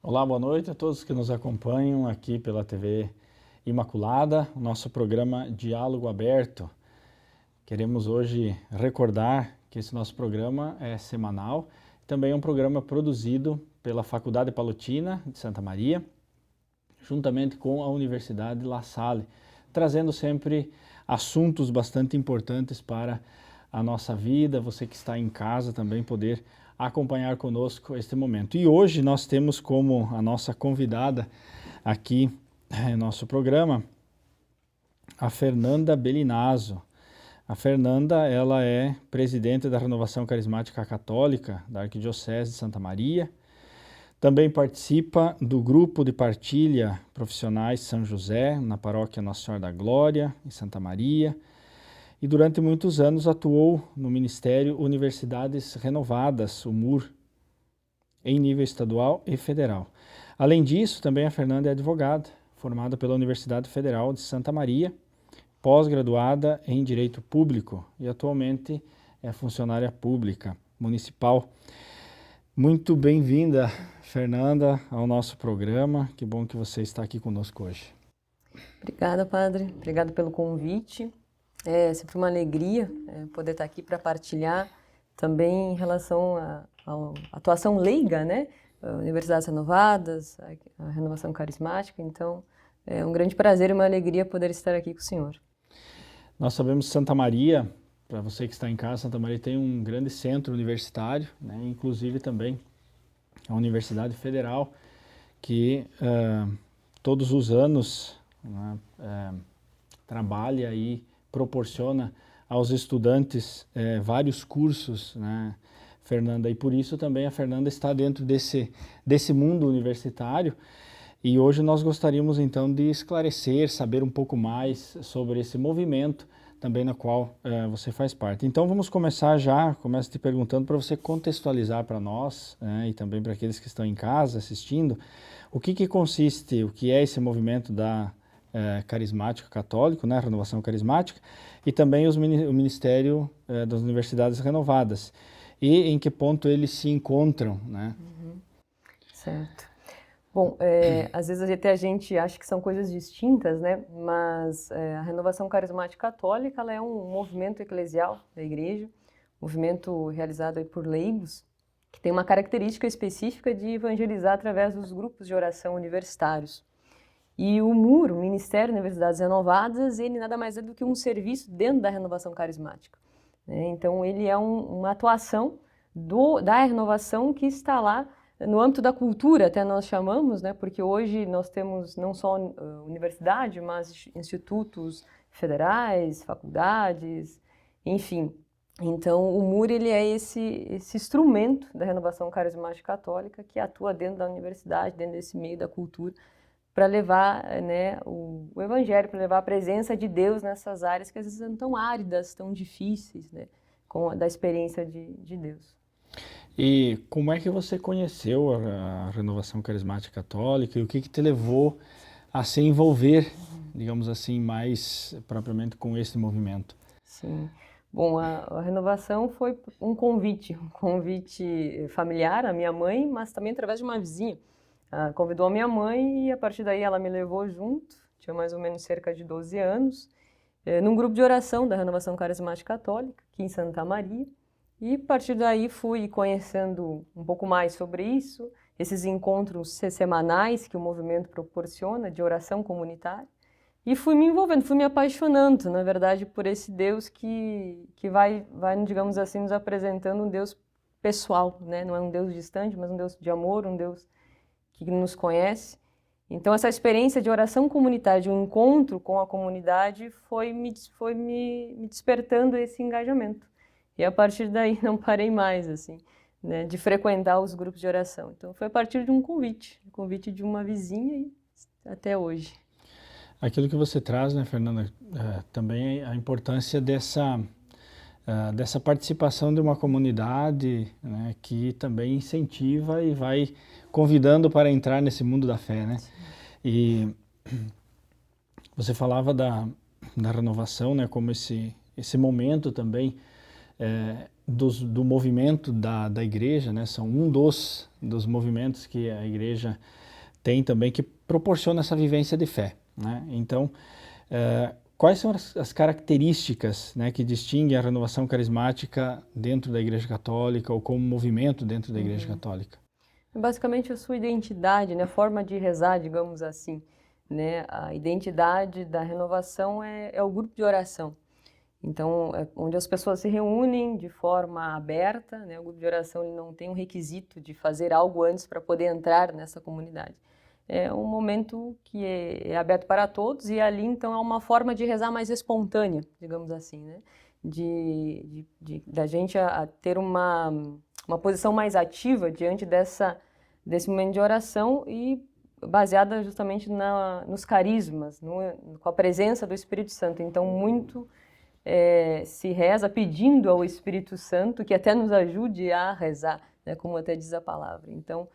Olá, boa noite a todos que nos acompanham aqui pela TV Imaculada, o nosso programa Diálogo Aberto. Queremos hoje recordar que esse nosso programa é semanal, também é um programa produzido pela Faculdade Palotina de Santa Maria, juntamente com a Universidade La Salle, trazendo sempre assuntos bastante importantes para a nossa vida, você que está em casa também poder acompanhar conosco este momento. E hoje nós temos como a nossa convidada aqui no nosso programa a Fernanda Bellinazzo. A Fernanda, ela é presidente da Renovação Carismática Católica da Arquidiocese de Santa Maria. Também participa do grupo de partilha profissionais São José, na paróquia Nossa Senhora da Glória, em Santa Maria. E durante muitos anos atuou no Ministério Universidades Renovadas, o MUR, em nível estadual e federal. Além disso, também a Fernanda é advogada, formada pela Universidade Federal de Santa Maria, pós-graduada em Direito Público e atualmente é funcionária pública municipal. Muito bem-vinda, Fernanda, ao nosso programa. Que bom que você está aqui conosco hoje. Obrigada, padre. Obrigado pelo convite. É sempre uma alegria poder estar aqui para partilhar também em relação à atuação leiga, né? Universidades Renovadas, a renovação carismática. Então, é um grande prazer e uma alegria poder estar aqui com o senhor. Nós sabemos que Santa Maria, para você que está em casa, Santa Maria tem um grande centro universitário, né? Inclusive também a Universidade Federal, que todos os anos trabalha e proporciona aos estudantes vários cursos, né, Fernanda? E por isso também a Fernanda está dentro desse mundo universitário. E hoje nós gostaríamos então de esclarecer, saber um pouco mais sobre esse movimento também na qual você faz parte. Então vamos começar já, começo te perguntando para você contextualizar para nós e também para aqueles que estão em casa assistindo, o que consiste, o que é esse movimento da carismática católico, né, renovação carismática, e também o Ministério das Universidades Renovadas, e em que ponto eles se encontram, né? Certo. Bom, às vezes até a gente acha que são coisas distintas, né? Mas a Renovação Carismática Católica, ela é um movimento eclesial da Igreja, movimento realizado aí por leigos, que tem uma característica específica de evangelizar através dos grupos de oração universitários. E o MUR, o Ministério de Universidades Renovadas, ele nada mais é do que um serviço dentro da renovação carismática, né? Então, ele é uma atuação da renovação que está lá no âmbito da cultura, até nós chamamos, né? Porque hoje nós temos não só universidade, mas institutos federais, faculdades, enfim. Então, o MUR ele é esse instrumento da renovação carismática católica que atua dentro da universidade, dentro desse meio da cultura, para levar, né, o evangelho, para levar a presença de Deus nessas áreas que às vezes são tão áridas, tão difíceis, né, da experiência de Deus. E como é que você conheceu a renovação carismática católica e o que te levou a se envolver, digamos assim, mais propriamente com esse movimento? Sim. Bom, a renovação foi um convite familiar, a minha mãe, mas também através de uma vizinha. Convidou a minha mãe e a partir daí ela me levou junto, tinha mais ou menos cerca de 12 anos, num grupo de oração da Renovação Carismática Católica, aqui em Santa Maria. E a partir daí fui conhecendo um pouco mais sobre isso, esses encontros semanais que o movimento proporciona, de oração comunitária. E fui me envolvendo, fui me apaixonando, na verdade, por esse Deus que vai, digamos assim, nos apresentando um Deus pessoal, né? Não é um Deus distante, mas um Deus de amor, um Deus que nos conhece. Então, essa experiência de oração comunitária, de um encontro com a comunidade, foi me despertando esse engajamento. E a partir daí não parei mais, assim, né, de frequentar os grupos de oração. Então, foi a partir de um convite de uma vizinha e até hoje. Aquilo que você traz, né, Fernanda, também a importância dessa participação de uma comunidade, né, que também incentiva e vai convidando para entrar nesse mundo da fé, né? Sim. E você falava da renovação, né, como esse momento também do movimento da igreja, né? São um dos movimentos que a igreja tem também, que proporciona essa vivência de fé, né? Então, quais são as características, né, que distinguem a renovação carismática dentro da Igreja Católica ou como movimento dentro da Igreja Católica? Basicamente a sua identidade, né, a forma de rezar, digamos assim, né? A identidade da renovação é o grupo de oração. Então, é onde as pessoas se reúnem de forma aberta, né? O grupo de oração ele não tem um requisito de fazer algo antes para poder entrar nessa comunidade. É um momento que é aberto para todos e ali, então, é uma forma de rezar mais espontânea, digamos assim, né? Da gente a ter uma posição mais ativa diante desse momento de oração e baseada justamente nos carismas, com a presença do Espírito Santo. Então, muito se reza pedindo ao Espírito Santo que até nos ajude a rezar, né, como até diz a palavra. Então,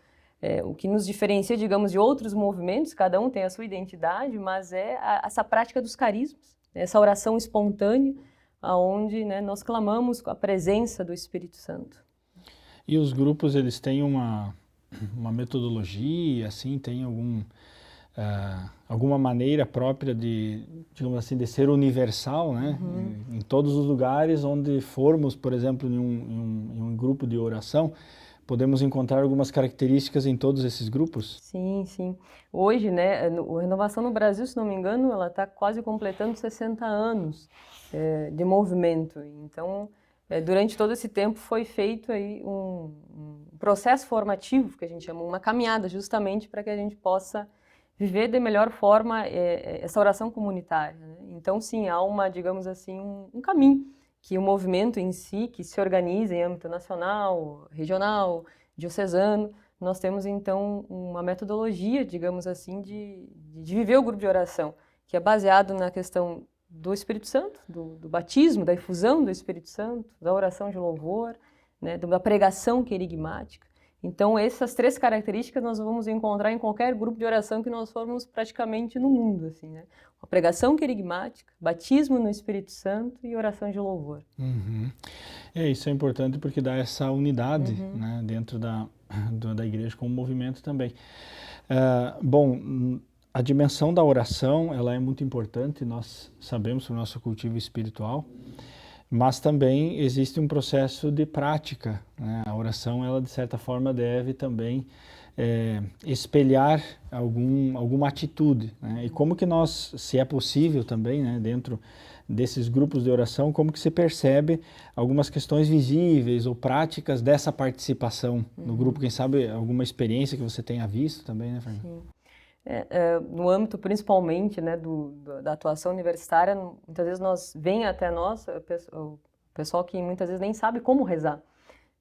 o que nos diferencia, digamos, de outros movimentos, cada um tem a sua identidade, mas essa prática dos carismas, essa oração espontânea, aonde, né, nós clamamos a presença do Espírito Santo. E os grupos, eles têm uma metodologia, assim, tem alguma maneira própria de, digamos assim, de ser universal, né? Em todos os lugares onde formos, por exemplo, em um grupo de oração, podemos encontrar algumas características em todos esses grupos? Sim, sim. Hoje, né, a Renovação no Brasil, se não me engano, ela está quase completando 60 anos de movimento. Então, durante todo esse tempo foi feito aí um processo formativo, que a gente chama, uma caminhada justamente para que a gente possa viver de melhor forma essa oração comunitária, né? Então, sim, há digamos assim, um caminho que o movimento em si, que se organiza em âmbito nacional, regional, diocesano, nós temos então uma metodologia, digamos assim, de viver o grupo de oração, que é baseado na questão do Espírito Santo, do batismo, da efusão do Espírito Santo, da oração de louvor, né, da pregação querigmática. Então, essas 3 características nós vamos encontrar em qualquer grupo de oração que nós formos praticamente no mundo, assim, né? A pregação querigmática, batismo no Espírito Santo e oração de louvor. Isso é importante porque dá essa unidade, né, dentro da igreja como movimento também. Bom, a dimensão da oração, ela é muito importante, nós sabemos, para o nosso cultivo espiritual, mas também existe um processo de prática, né? A oração, ela de certa forma deve também espelhar alguma atitude, né? E como que nós, se é possível também, né, dentro desses grupos de oração, como que se percebe algumas questões visíveis ou práticas dessa participação no grupo? Quem sabe alguma experiência que você tenha visto também, né, Fernanda? Sim. No âmbito principalmente, né, da atuação universitária, muitas vezes vem até nós o pessoal que muitas vezes nem sabe como rezar,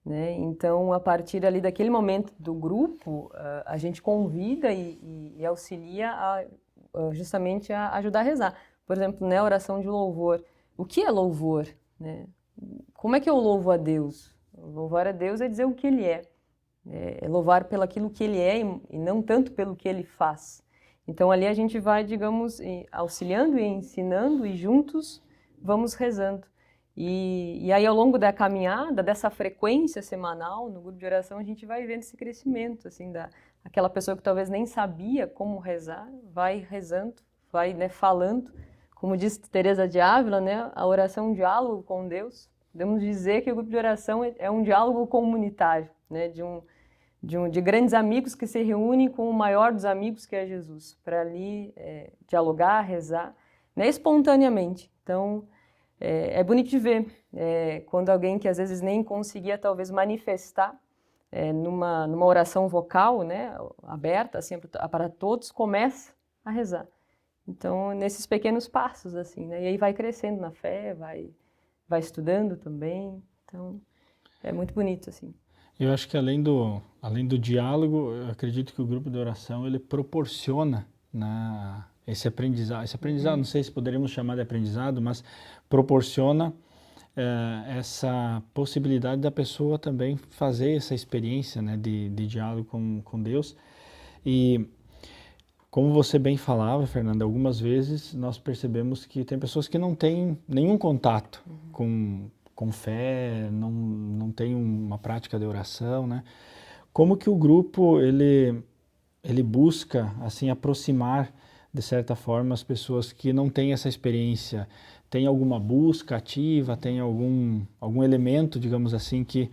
né? Então, a partir ali daquele momento do grupo, a gente convida e auxilia justamente a ajudar a rezar. Por exemplo, né, oração de louvor. O que é louvor, né? Como é que eu louvo a Deus? Louvar a Deus é dizer o que Ele é. É louvar pelo aquilo que Ele é e não tanto pelo que Ele faz. Então, ali a gente vai, digamos, auxiliando e ensinando e juntos vamos rezando. E aí, ao longo da caminhada, dessa frequência semanal no grupo de oração, a gente vai vendo esse crescimento, assim, aquela pessoa que talvez nem sabia como rezar, vai rezando, vai, né, falando. Como diz Teresa de Ávila, né, a oração é um diálogo com Deus. Podemos dizer que o grupo de oração é um diálogo comunitário, né, de grandes amigos que se reúnem com o maior dos amigos, que é Jesus, para ali dialogar, rezar, né, espontaneamente. Então, é bonito de ver quando alguém que às vezes nem conseguia talvez manifestar numa oração vocal, né, aberta assim, para todos, começa a rezar. Então, nesses pequenos passos, assim, né, e aí vai crescendo na fé, vai estudando também. Então, é muito bonito, assim. Eu acho que além do diálogo, eu acredito que o grupo de oração ele proporciona, né, esse aprendizado, não sei se poderíamos chamar de aprendizado, mas proporciona essa possibilidade da pessoa também fazer essa experiência, né, de diálogo com Deus. E como você bem falava, Fernanda, algumas vezes nós percebemos que tem pessoas que não têm nenhum contato com com fé, não tem uma prática de oração, né? Como que o grupo ele busca assim aproximar de certa forma as pessoas que não têm essa experiência? Tem alguma busca ativa, tem algum elemento, digamos assim, que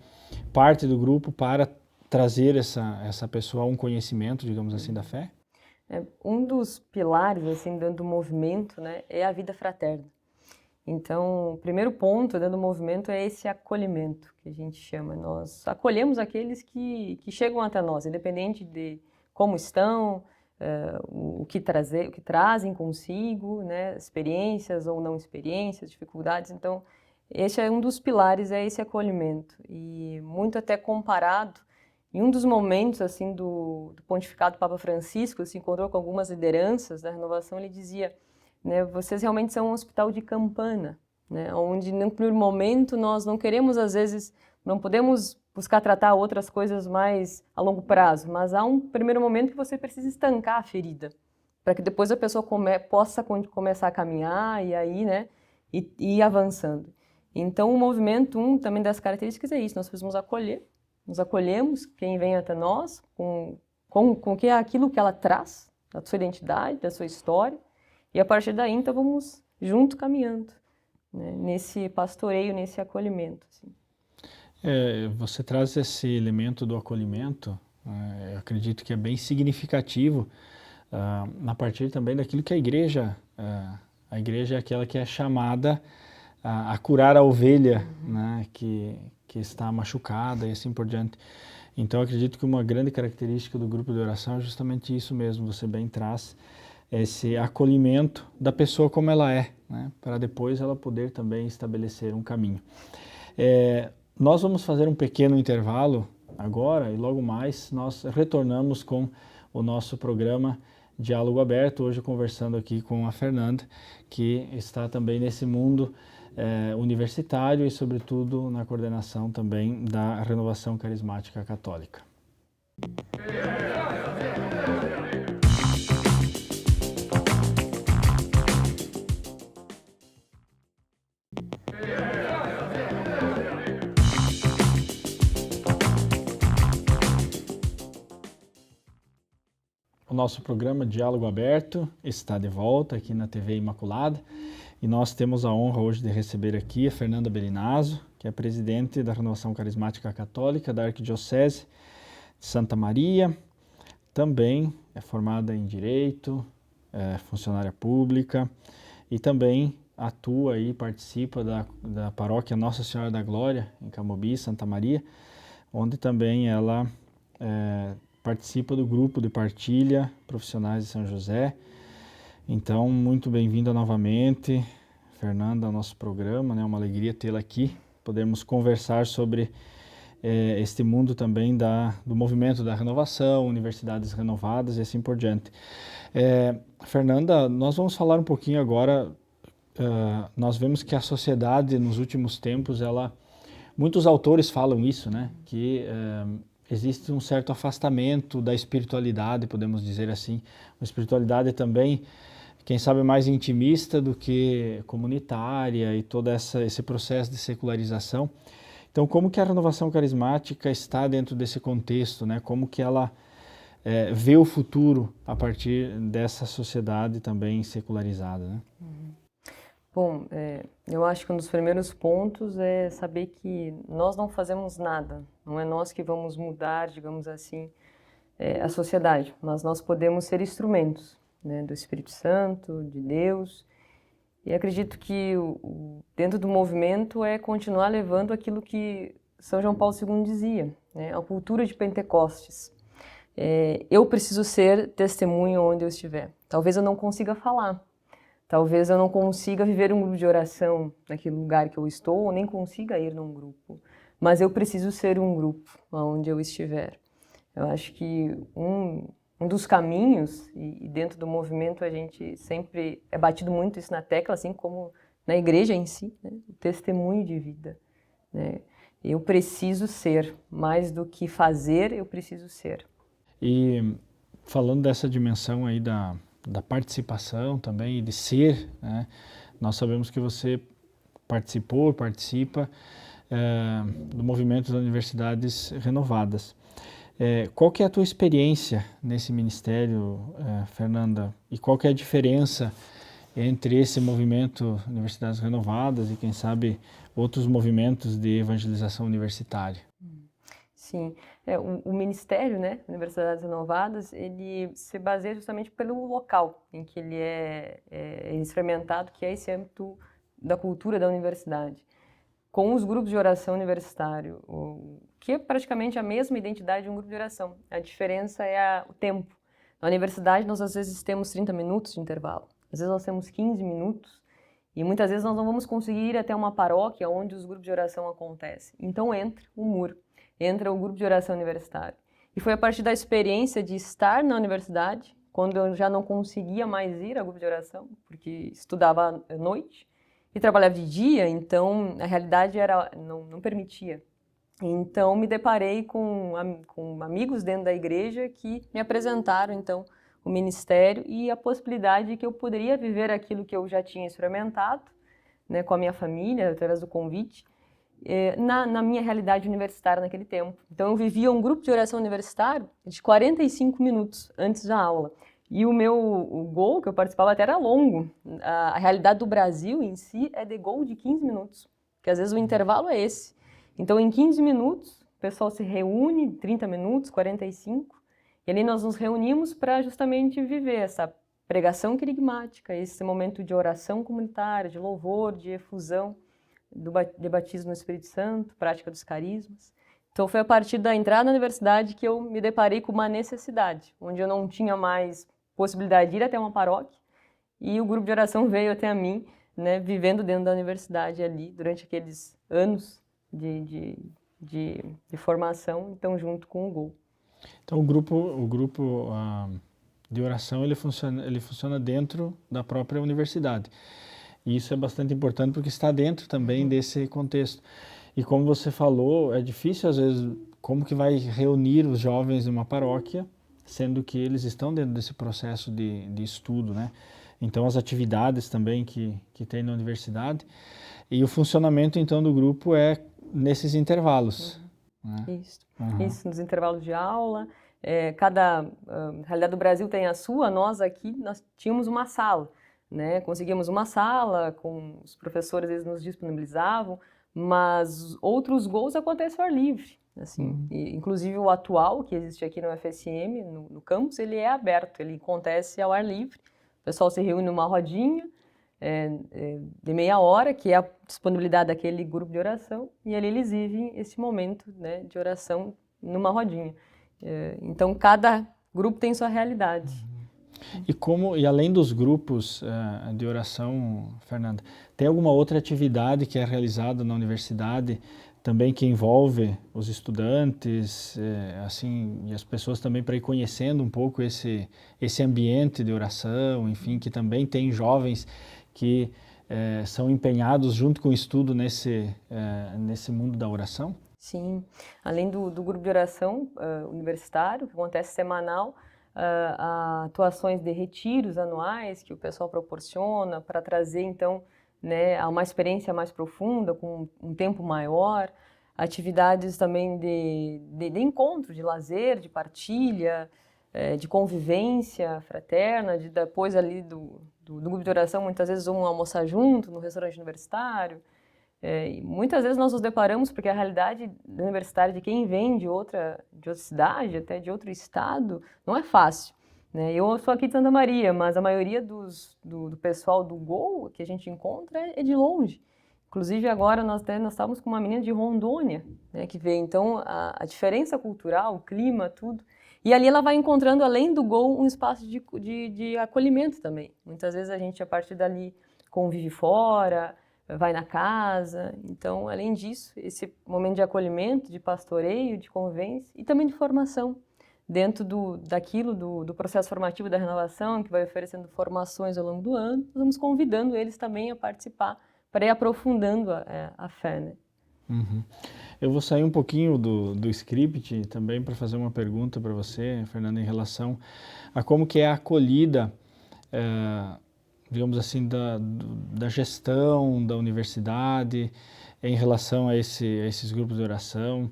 parte do grupo para trazer essa pessoa a um conhecimento, digamos assim, da fé? Um dos pilares assim dentro do movimento, né, é a vida fraterna. Então, o primeiro ponto dentro do movimento é esse acolhimento que a gente chama. Nós acolhemos aqueles que chegam até nós, independente de como estão, o que trazem consigo, né, experiências ou não experiências, dificuldades. Então, esse é um dos pilares, é esse acolhimento. E muito até comparado, em um dos momentos assim do pontificado do Papa Francisco, ele se encontrou com algumas lideranças da renovação, ele dizia, né, vocês realmente são um hospital de campana, né, onde no primeiro momento nós não queremos, às vezes, não podemos buscar tratar outras coisas mais a longo prazo, mas há um primeiro momento que você precisa estancar a ferida, para que depois a pessoa possa começar a caminhar e aí, né, e ir avançando. Então, o movimento, também das características é isso, nós precisamos acolher, nos acolhemos quem vem até nós, com que é aquilo que ela traz, da sua identidade, da sua história, e a partir daí, então, vamos junto caminhando, né, nesse pastoreio, nesse acolhimento. Assim. Você traz esse elemento do acolhimento, eu acredito que é bem significativo, a partir também daquilo que a igreja é aquela que é chamada a curar a ovelha, né, que está machucada e assim por diante. Então, eu acredito que uma grande característica do grupo de oração é justamente isso mesmo, você bem traz esse acolhimento da pessoa como ela é, né, para depois ela poder também estabelecer um caminho. Nós vamos fazer um pequeno intervalo agora e logo mais nós retornamos com o nosso programa Diálogo Aberto, hoje conversando aqui com a Fernanda, que está também nesse mundo universitário e sobretudo na coordenação também da Renovação Carismática Católica. O nosso programa Diálogo Aberto está de volta aqui na TV Imaculada e nós temos a honra hoje de receber aqui a Fernanda Bellinazzo, que é presidente da Renovação Carismática Católica da Arquidiocese de Santa Maria, também é formada em Direito, é funcionária pública e também atua e participa da paróquia Nossa Senhora da Glória, em Camobi, Santa Maria, onde também ela participa do grupo de partilha Profissionais de São José. Então, muito bem-vinda novamente, Fernanda, ao nosso programa, né? Uma alegria tê-la aqui, podermos conversar sobre este mundo também do movimento da renovação, universidades renovadas e assim por diante. Fernanda, nós vamos falar um pouquinho agora, nós vemos que a sociedade nos últimos tempos, muitos autores falam isso, né? Que existe um certo afastamento da espiritualidade, podemos dizer assim. Uma espiritualidade também, quem sabe, mais intimista do que comunitária e todo esse processo de secularização. Então, como que a renovação carismática está dentro desse contexto, né? Como que ela vê o futuro a partir dessa sociedade também secularizada, né? Bom, eu acho que um dos primeiros pontos é saber que nós não fazemos nada, não é nós que vamos mudar, digamos assim, a sociedade, mas nós podemos ser instrumentos, né, do Espírito Santo, de Deus, e acredito que dentro do movimento é continuar levando aquilo que São João Paulo II dizia, né, a cultura de Pentecostes. Eu preciso ser testemunho onde eu estiver. Talvez eu não consiga falar, talvez eu não consiga viver um grupo de oração naquele lugar que eu estou, ou nem consiga ir num grupo, mas eu preciso ser um grupo onde eu estiver. Eu acho que um dos caminhos, e dentro do movimento a gente sempre é batido muito isso na tecla, assim como na igreja em si, né? O testemunho de vida, né? Eu preciso ser, mais do que fazer, eu preciso ser. E falando dessa dimensão aí da participação também e de ser, né? Nós sabemos que você participou, participa do movimento das Universidades Renovadas. Qual que é a tua experiência nesse ministério, Fernanda? E qual que é a diferença entre esse movimento Universidades Renovadas e, quem sabe, outros movimentos de evangelização universitária? Sim, o Ministério, né, Universidades Renovadas, ele se baseia justamente pelo local em que ele é experimentado, que é esse âmbito da cultura da universidade, com os grupos de oração universitário, que é praticamente a mesma identidade de um grupo de oração. A diferença é o tempo. Na universidade, nós às vezes temos 30 minutos de intervalo, às vezes nós temos 15 minutos, e muitas vezes nós não vamos conseguir ir até uma paróquia onde os grupos de oração acontecem. Então entra o muro, entra o grupo de oração universitário. E foi a partir da experiência de estar na universidade, quando eu já não conseguia mais ir ao grupo de oração, porque estudava à noite e trabalhava de dia, então a realidade não permitia. Então me deparei com amigos dentro da igreja que me apresentaram então o ministério e a possibilidade de que eu poderia viver aquilo que eu já tinha experimentado, né, com a minha família, através do convite, na minha realidade universitária naquele tempo. Então eu vivia um grupo de oração universitário de 45 minutos antes da aula. E o gol que eu participava até era longo. A realidade do Brasil em si é de gol de 15 minutos, que às vezes o intervalo é esse. Então em 15 minutos o pessoal se reúne, 30 minutos, 45, e ali nós nos reunimos para justamente viver essa pregação querigmática, esse momento de oração comunitária, de louvor, de efusão, de batismo no Espírito Santo, prática dos carismas. Então foi a partir da entrada na universidade que eu me deparei com uma necessidade, onde eu não tinha mais possibilidade de ir até uma paróquia, e o grupo de oração veio até a mim, né, vivendo dentro da universidade ali, durante aqueles anos de formação, então junto com o GOL. Então o grupo de oração ele funciona dentro da própria universidade. E isso é bastante importante porque está dentro também desse contexto. E como você falou, é difícil às vezes como que vai reunir os jovens de uma paróquia, sendo que eles estão dentro desse processo de estudo, né? Então as atividades também que tem na universidade e o funcionamento então do grupo é nesses intervalos. Né? Isso, nos intervalos de aula. Cada realidade do Brasil tem a sua, nós tínhamos uma sala. Né? Conseguíamos uma sala, com os professores eles nos disponibilizavam, mas outros gols acontecem ao ar livre. Assim. E, inclusive o atual, que existe aqui no FSM, no campus, ele é aberto, ele acontece ao ar livre. O pessoal se reúne numa rodinha de meia hora, que é a disponibilidade daquele grupo de oração, e ali eles vivem esse momento, né, de oração numa rodinha. Então cada grupo tem sua realidade. E além dos grupos de oração, Fernanda, tem alguma outra atividade que é realizada na universidade também que envolve os estudantes, assim, e as pessoas também para ir conhecendo um pouco esse ambiente de oração, enfim, que também tem jovens que são empenhados junto com o estudo nesse mundo da oração? Sim, além do grupo de oração universitário, que acontece semanal, atuações de retiros anuais que o pessoal proporciona para trazer, então, né, a uma experiência mais profunda, com um tempo maior, atividades também de encontro, de lazer, de partilha, de convivência fraterna, depois ali do grupo de oração, muitas vezes vão almoçar junto no restaurante universitário. E muitas vezes nós nos deparamos, porque a realidade universitária de quem vem de outra cidade, até de outro estado, não é fácil. Né? Eu sou aqui de Santa Maria, mas a maioria do pessoal do GOL que a gente encontra é de longe. Inclusive agora nós estávamos com uma menina de Rondônia, né, que veio. Então a diferença cultural, o clima, tudo. E ali ela vai encontrando, além do GOL, um espaço de acolhimento também. Muitas vezes a gente, a partir dali, convive fora, vai na casa. Então, além disso, esse momento de acolhimento, de pastoreio, de convivência e também de formação. Dentro do processo formativo da renovação, que vai oferecendo formações ao longo do ano, nós vamos convidando eles também a participar, para ir aprofundando a fé. Né? Uhum. Eu vou sair um pouquinho do script também para fazer uma pergunta para você, Fernanda, em relação a como que é a acolhida digamos assim, da gestão da universidade em relação a esses grupos de oração,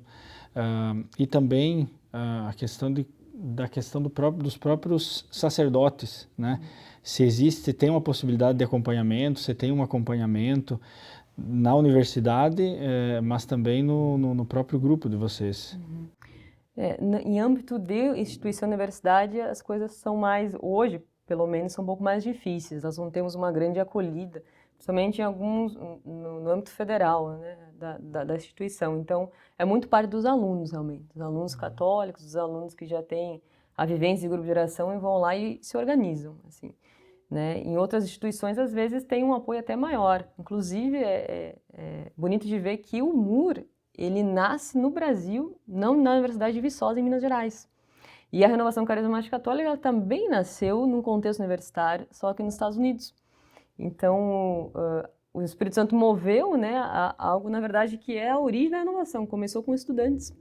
e também a questão dos próprios sacerdotes, né? Se tem uma possibilidade de acompanhamento, se tem um acompanhamento na universidade, mas também no próprio grupo de vocês. Em âmbito de instituição universidade, as coisas são mais, hoje, pelo menos, são um pouco mais difíceis. Nós não temos uma grande acolhida, principalmente em alguns, no âmbito federal, né, da instituição. Então, é muito parte dos alunos, realmente. Dos alunos católicos, dos alunos que já têm a vivência de grupo de oração e vão lá e se organizam, assim. Né? Em outras instituições, às vezes, tem um apoio até maior. Inclusive, é bonito de ver que o MUR, ele nasce no Brasil, não na Universidade de Viçosa, em Minas Gerais. E a Renovação Carismática Católica ela também nasceu num contexto universitário, só que nos Estados Unidos. Então, o Espírito Santo moveu, né, algo, na verdade, que é a origem da renovação. Começou com estudantes,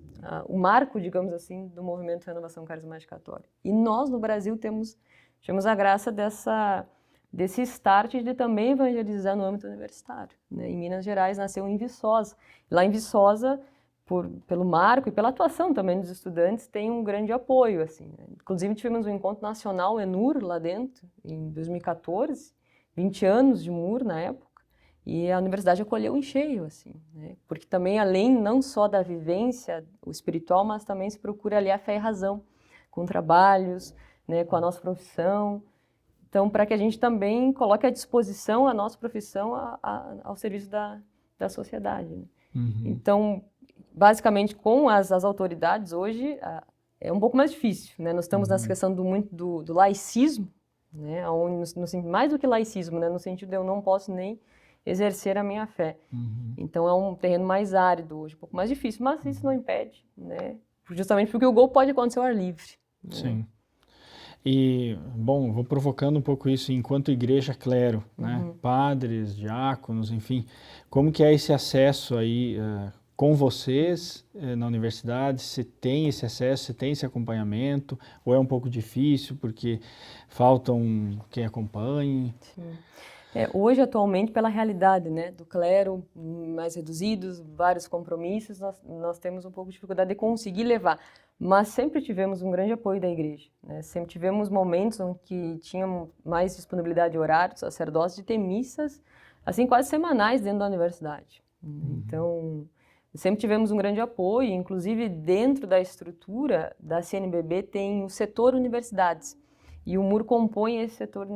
o marco, digamos assim, do movimento Renovação Carismática Católica. E nós, no Brasil, tivemos a graça desse start de também evangelizar no âmbito universitário. Né? Em Minas Gerais, nasceu em Viçosa. Lá em Viçosa, pelo marco e pela atuação também dos estudantes, tem um grande apoio. Assim, né? Inclusive, tivemos um encontro nacional, ENUR, lá dentro, em 2014, 20 anos de MUR na época, e a universidade acolheu em cheio, assim, né? Porque também, além não só da vivência o espiritual, mas também se procura aliar fé e razão, com trabalhos, né, com a nossa profissão. Então, para que a gente também coloque à disposição a nossa profissão ao serviço da sociedade. Né? Então, basicamente, com as autoridades, hoje, é um pouco mais difícil. Né? Nós estamos nessa questão do laicismo, né? Onde, mais do que laicismo, né? No sentido de eu não posso nem exercer a minha fé. Então, é um terreno mais árido hoje, um pouco mais difícil, mas isso não impede, né? Justamente porque o gol pode acontecer ao ar livre. Né? Sim. E, bom, vou provocando um pouco isso enquanto igreja clero, né? Padres, diáconos, enfim, como que é esse acesso aí com vocês na universidade? Se tem esse acesso, se tem esse acompanhamento, ou é um pouco difícil porque faltam quem acompanhe? Sim. Hoje, atualmente, pela realidade, né, do clero mais reduzidos, vários compromissos, nós temos um pouco de dificuldade de conseguir levar. Mas sempre tivemos um grande apoio da igreja. Né? Sempre tivemos momentos em que tínhamos mais disponibilidade de horário, sacerdotes, de ter missas, assim, quase semanais dentro da universidade. Então, sempre tivemos um grande apoio, inclusive dentro da estrutura da CNBB tem o setor universidades. E o MUR compõe esse setor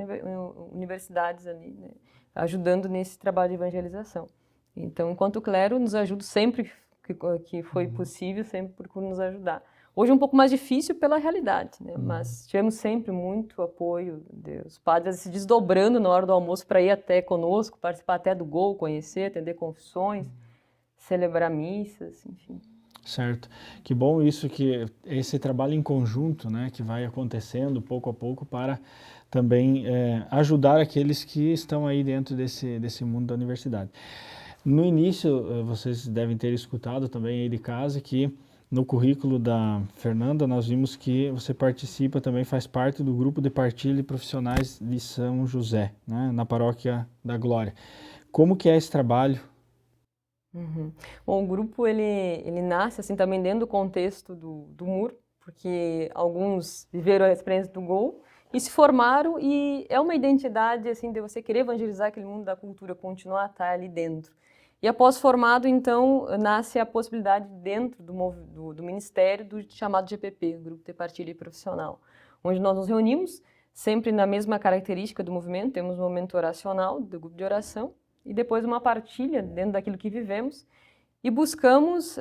universidades ali, né, ajudando nesse trabalho de evangelização. Então, enquanto o clero nos ajuda sempre que foi possível, sempre procura nos ajudar. Hoje é um pouco mais difícil pela realidade, né, mas tivemos sempre muito apoio dos padres se desdobrando na hora do almoço para ir até conosco, participar até do gol, conhecer, atender confissões, celebrar missas, enfim. Certo. Que bom isso, que esse trabalho em conjunto, né, que vai acontecendo pouco a pouco para também ajudar aqueles que estão aí dentro desse mundo da universidade. No início, vocês devem ter escutado também aí de casa que no currículo da Fernanda nós vimos que você participa, também faz parte do grupo de partilha de profissionais de São José, né, na Paróquia da Glória. Como que é esse trabalho? Bom, o grupo ele nasce assim também dentro do contexto do MUR, porque alguns viveram a experiência do Gol e se formaram, e é uma identidade assim de você querer evangelizar aquele mundo da cultura, continuar a estar ali dentro. E após formado, então, nasce a possibilidade dentro do ministério do chamado GPP, Grupo de Partilha Profissional, onde nós nos reunimos sempre na mesma característica do movimento, temos um momento oracional, do grupo de oração, e depois uma partilha dentro daquilo que vivemos, e buscamos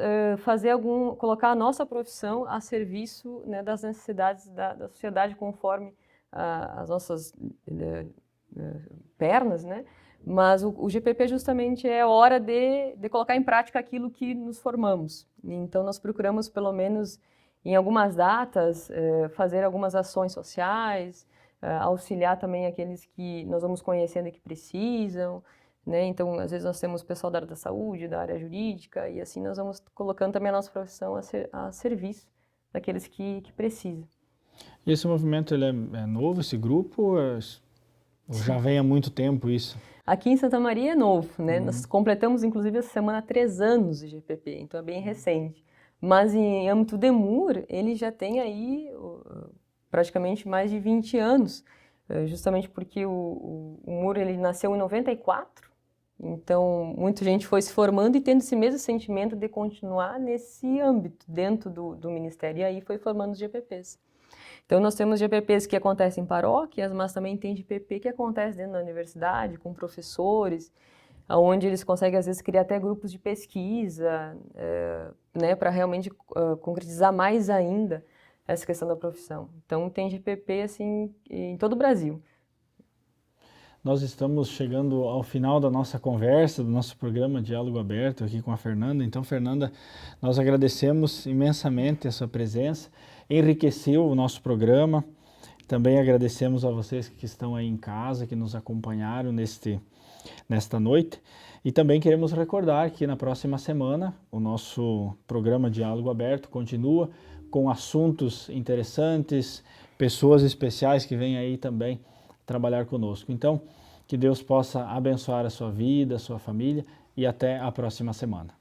colocar a nossa profissão a serviço, né, das necessidades da sociedade conforme as nossas pernas, né? Mas o GPP justamente é hora de colocar em prática aquilo que nos formamos. Então nós procuramos pelo menos em algumas datas fazer algumas ações sociais, auxiliar também aqueles que nós vamos conhecendo e que precisam. Né? Então, às vezes nós temos pessoal da área da saúde, da área jurídica, e assim nós vamos colocando também a nossa profissão a serviço daqueles que precisam. E esse movimento ele é novo, esse grupo? Já vem há muito tempo isso. Aqui em Santa Maria é novo, né? Nós completamos, inclusive, essa semana 3 anos de GPP, então é bem recente. Mas em âmbito de MUR, ele já tem aí praticamente mais de 20 anos, justamente porque o MUR ele nasceu em 94, então muita gente foi se formando e tendo esse mesmo sentimento de continuar nesse âmbito, dentro do Ministério, e aí foi formando os GPPs. Então, nós temos GPPs que acontecem em paróquias, mas também tem GPP que acontece dentro da universidade, com professores, onde eles conseguem, às vezes, criar até grupos de pesquisa, né, para realmente concretizar mais ainda essa questão da profissão. Então, tem GPP, assim, em todo o Brasil. Nós estamos chegando ao final da nossa conversa, do nosso programa Diálogo Aberto aqui com a Fernanda. Então, Fernanda, nós agradecemos imensamente a sua presença, enriqueceu o nosso programa. Também agradecemos a vocês que estão aí em casa, que nos acompanharam nesta noite. E também queremos recordar que na próxima semana o nosso programa Diálogo Aberto continua com assuntos interessantes, pessoas especiais que vêm aí também trabalhar conosco. Então, que Deus possa abençoar a sua vida, a sua família e até a próxima semana.